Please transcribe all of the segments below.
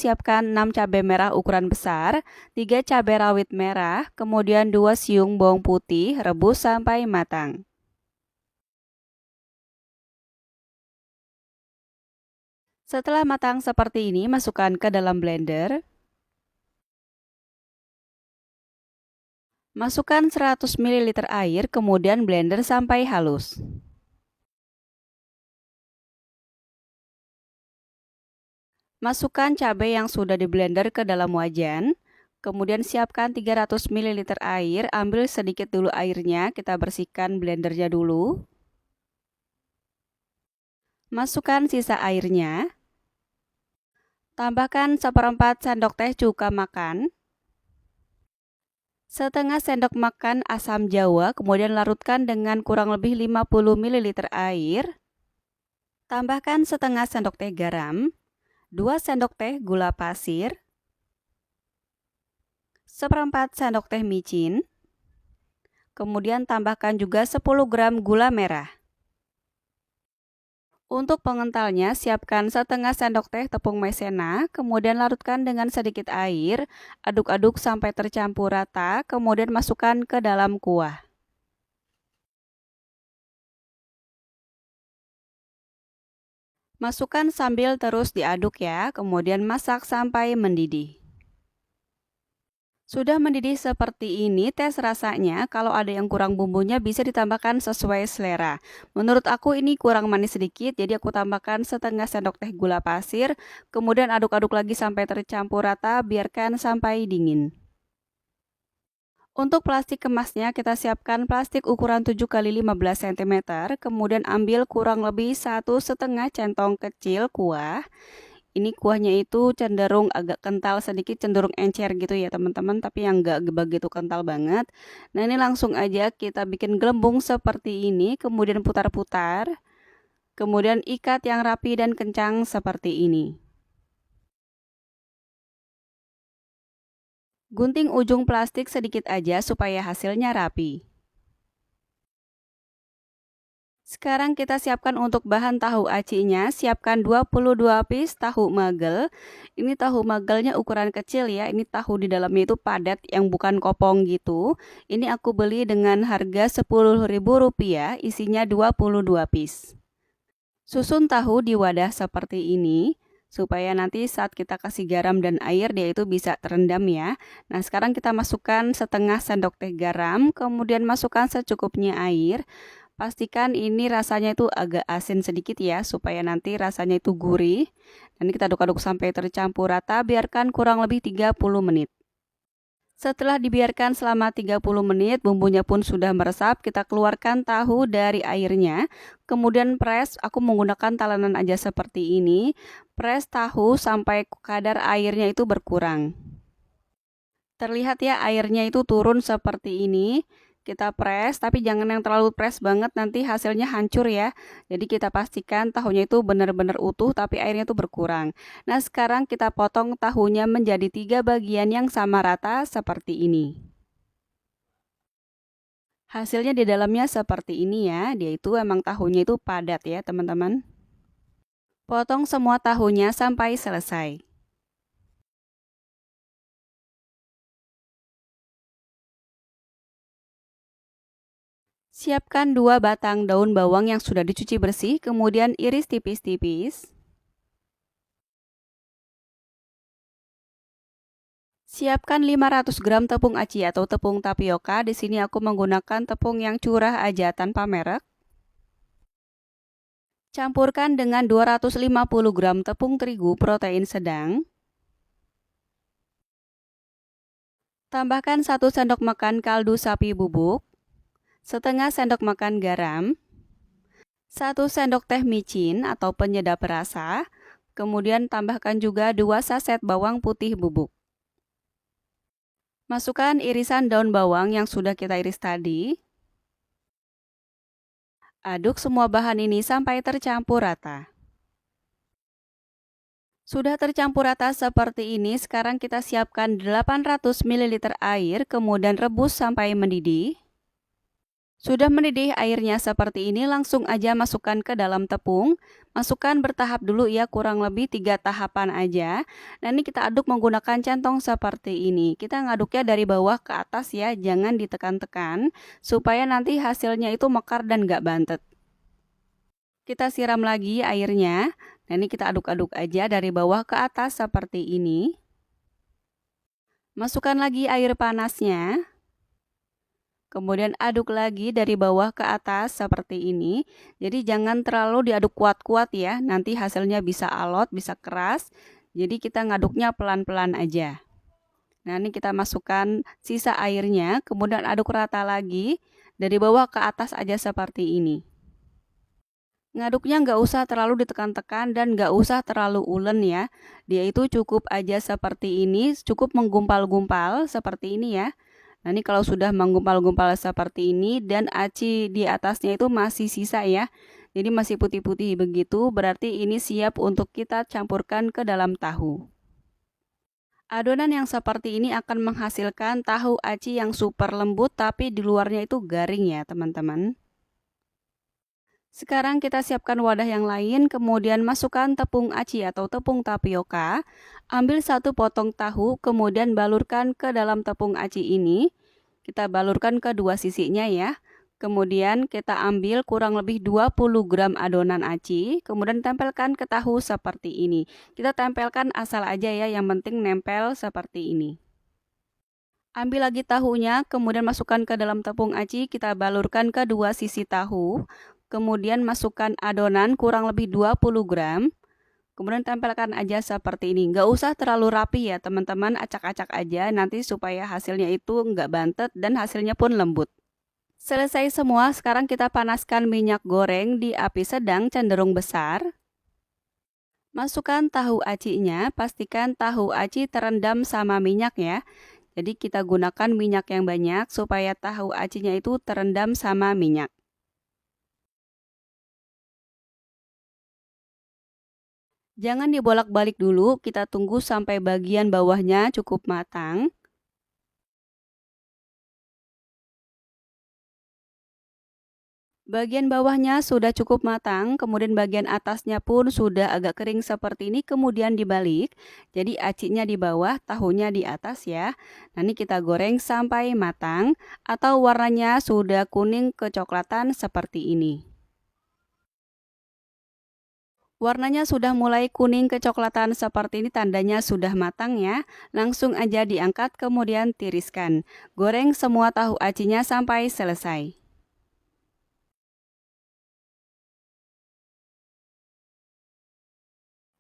siapkan 6 cabai merah ukuran besar, 3 cabai rawit merah, kemudian 2 siung bawang putih, rebus sampai matang. Setelah matang seperti ini, masukkan ke dalam blender. Masukkan 100 ml air, kemudian blender sampai halus. Masukkan cabai yang sudah di blender ke dalam wajan. Kemudian siapkan 300 ml air, ambil sedikit dulu airnya, kita bersihkan blendernya dulu. Masukkan sisa airnya. Tambahkan 1/4 sendok teh cuka makan. Setengah sendok makan asam jawa, kemudian larutkan dengan kurang lebih 50 ml air. Tambahkan setengah sendok teh garam, 2 sendok teh gula pasir, 1/4 sendok teh micin, kemudian tambahkan juga 10 gram gula merah. Untuk pengentalnya, siapkan setengah sendok teh tepung maizena, kemudian larutkan dengan sedikit air, aduk-aduk sampai tercampur rata, kemudian masukkan ke dalam kuah. Masukkan sambil terus diaduk ya, kemudian masak sampai mendidih. Sudah mendidih seperti ini, tes rasanya. Kalau ada yang kurang bumbunya bisa ditambahkan sesuai selera. Menurut aku ini kurang manis sedikit, jadi aku tambahkan setengah sendok teh gula pasir, kemudian aduk-aduk lagi sampai tercampur rata, biarkan sampai dingin. Untuk plastik kemasnya, kita siapkan plastik ukuran 7 x 15 cm, kemudian ambil kurang lebih 1,5 centong kecil kuah. Ini kuahnya itu cenderung agak kental sedikit, cenderung encer gitu ya teman-teman, tapi yang enggak begitu kental banget. Nah ini langsung aja kita bikin gelembung seperti ini, kemudian putar-putar, kemudian ikat yang rapi dan kencang seperti ini. Gunting ujung plastik sedikit aja supaya hasilnya rapi. Sekarang kita siapkan untuk bahan tahu acinya, siapkan 22 piece tahu magel. Ini tahu magelnya ukuran kecil ya, ini tahu di dalamnya itu padat yang bukan kopong gitu. Ini aku beli dengan harga Rp10.000, isinya 22 piece. Susun tahu di wadah seperti ini, supaya nanti saat kita kasih garam dan air dia itu bisa terendam ya. Nah sekarang kita masukkan setengah sendok teh garam, kemudian masukkan secukupnya air. Pastikan ini rasanya itu agak asin sedikit ya, supaya nanti rasanya itu gurih. Dan kita aduk-aduk sampai tercampur rata, biarkan kurang lebih 30 menit. Setelah dibiarkan selama 30 menit, bumbunya pun sudah meresap, kita keluarkan tahu dari airnya. Kemudian press, aku menggunakan talenan aja seperti ini. Press tahu sampai kadar airnya itu berkurang. Terlihat ya airnya itu turun seperti ini. Kita press, tapi jangan yang terlalu press banget, nanti hasilnya hancur ya. Jadi kita pastikan tahunya itu benar-benar utuh, tapi airnya itu berkurang. Nah sekarang kita potong tahunya menjadi 3 bagian yang sama rata seperti ini. Hasilnya di dalamnya seperti ini ya, dia itu emang tahunya itu padat ya teman-teman. Potong semua tahunya sampai selesai. Siapkan 2 batang daun bawang yang sudah dicuci bersih, kemudian iris tipis-tipis. Siapkan 500 gram tepung aci atau tepung tapioka. Di sini aku menggunakan tepung yang curah aja tanpa merek. Campurkan dengan 250 gram tepung terigu protein sedang. Tambahkan 1 sendok makan kaldu sapi bubuk, setengah sendok makan garam, 1 sendok teh micin atau penyedap rasa, kemudian tambahkan juga 2 saset bawang putih bubuk. Masukkan irisan daun bawang yang sudah kita iris tadi. Aduk semua bahan ini sampai tercampur rata. Sudah tercampur rata seperti ini, sekarang kita siapkan 800 ml air, kemudian rebus sampai mendidih. Sudah mendidih airnya seperti ini, langsung aja masukkan ke dalam tepung. Masukkan bertahap dulu ya, kurang lebih 3 tahapan aja. Nah ini kita aduk menggunakan centong seperti ini. Kita ngaduknya dari bawah ke atas ya, jangan ditekan-tekan. Supaya nanti hasilnya itu mekar dan gak bantet. Kita siram lagi airnya. Nah ini kita aduk-aduk aja dari bawah ke atas seperti ini. Masukkan lagi air panasnya. Kemudian aduk lagi dari bawah ke atas seperti ini. Jadi jangan terlalu diaduk kuat-kuat ya, nanti hasilnya bisa alot, bisa keras. Jadi kita ngaduknya pelan-pelan aja. Nah ini kita masukkan sisa airnya, kemudian aduk rata lagi. Dari bawah ke atas aja seperti ini. Ngaduknya nggak usah terlalu ditekan-tekan dan nggak usah terlalu ulen ya. Dia itu cukup aja seperti ini, cukup menggumpal-gumpal seperti ini ya. Nah ini kalau sudah menggumpal-gumpal seperti ini dan aci di atasnya itu masih sisa ya. Jadi masih putih-putih begitu, berarti ini siap untuk kita campurkan ke dalam tahu. Adonan yang seperti ini akan menghasilkan tahu aci yang super lembut tapi di luarnya itu garing ya teman-teman. Sekarang kita siapkan wadah yang lain, kemudian masukkan tepung aci atau tepung tapioka. Ambil satu potong tahu, kemudian balurkan ke dalam tepung aci ini. Kita balurkan ke dua sisinya ya. Kemudian kita ambil kurang lebih 20 gram adonan aci, kemudian tempelkan ke tahu seperti ini. Kita tempelkan asal aja ya, yang penting nempel seperti ini. Ambil lagi tahunya, kemudian masukkan ke dalam tepung aci, kita balurkan ke dua sisi tahu. Kemudian masukkan adonan kurang lebih 20 gram. Kemudian tempelkan aja seperti ini. Nggak usah terlalu rapi ya teman-teman, acak-acak aja nanti supaya hasilnya itu nggak bantet dan hasilnya pun lembut. Selesai semua, sekarang kita panaskan minyak goreng di api sedang cenderung besar. Masukkan tahu acinya, pastikan tahu aci terendam sama minyak ya. Jadi kita gunakan minyak yang banyak supaya tahu acinya itu terendam sama minyak. Jangan dibolak-balik dulu, kita tunggu sampai bagian bawahnya cukup matang. Bagian bawahnya sudah cukup matang, kemudian bagian atasnya pun sudah agak kering seperti ini, kemudian dibalik. Jadi acinya di bawah, tahunya di atas ya. Nanti kita goreng sampai matang atau warnanya sudah kuning kecoklatan seperti ini. Warnanya sudah mulai kuning kecoklatan seperti ini, tandanya sudah matang ya. Langsung aja diangkat kemudian tiriskan. Goreng semua tahu acinya sampai selesai.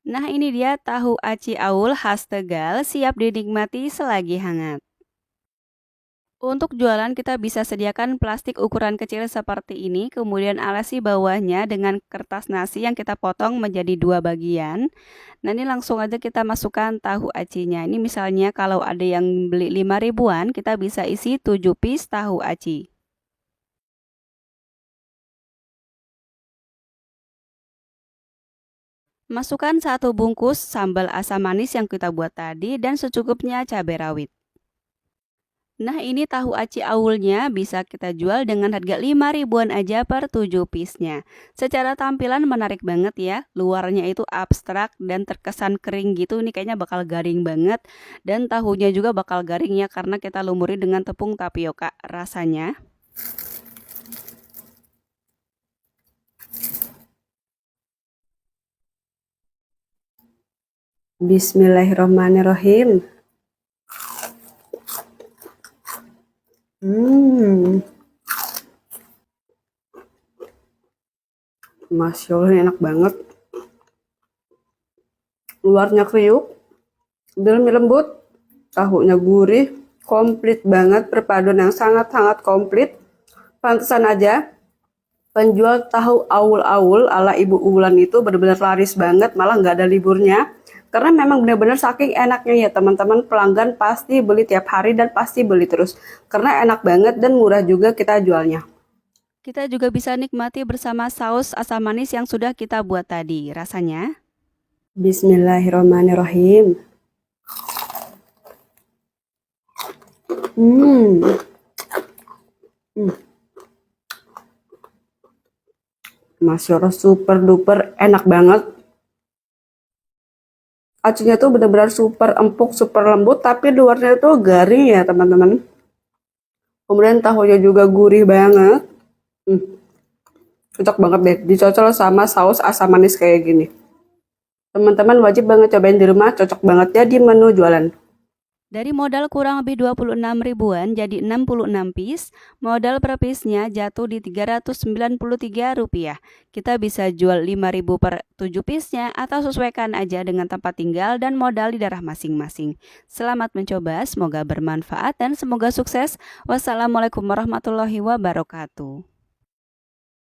Nah ini dia tahu aci aul khas Tegal, siap dinikmati selagi hangat. Untuk jualan kita bisa sediakan plastik ukuran kecil seperti ini, kemudian alasi bawahnya dengan kertas nasi yang kita potong menjadi dua bagian. Nah ini langsung aja kita masukkan tahu acinya. Ini misalnya kalau ada yang beli 5 ribuan, kita bisa isi 7 piece tahu aci. Masukkan satu bungkus sambal asam manis yang kita buat tadi dan secukupnya cabai rawit. Nah ini tahu aci aulnya bisa kita jual dengan harga 5 ribuan aja per 7 piece-nya. Secara tampilan menarik banget ya, luarnya itu abstrak dan terkesan kering gitu, ini kayaknya bakal garing banget. Dan tahunya juga bakal garing ya karena kita lumuri dengan tepung tapioka rasanya. Bismillahirrahmanirrahim. Masya Allah ini enak banget. Luarnya kriuk, dalamnya lembut, tahunya gurih, komplit banget, perpaduan yang sangat-sangat komplit. Pantesan aja penjual tahu aul-aul ala Ibu Ulan itu benar-benar laris banget, malah nggak ada liburnya. Karena memang benar-benar saking enaknya ya teman-teman, pelanggan pasti beli tiap hari dan pasti beli terus. Karena enak banget dan murah juga kita jualnya. Kita juga bisa nikmati bersama saus asam manis yang sudah kita buat tadi. Rasanya Bismillahirrahmanirrahim. Masya Allah, super duper enak banget. Acinya tuh benar-benar super empuk, super lembut, tapi luarnya tuh garing ya teman-teman. Kemudian tahunya juga gurih banget. Hmm, cocok banget deh, dicocol sama saus asam manis kayak gini. Teman-teman wajib banget cobain di rumah, cocok banget ya di menu jualan. Dari modal kurang lebih 26 ribuan jadi 66 piece, modal per piece-nya jatuh di Rp393. Kita bisa jual 5.000 per 7 piece-nya atau sesuaikan aja dengan tempat tinggal dan modal di daerah masing-masing. Selamat mencoba, semoga bermanfaat dan semoga sukses. Wassalamualaikum warahmatullahi wabarakatuh.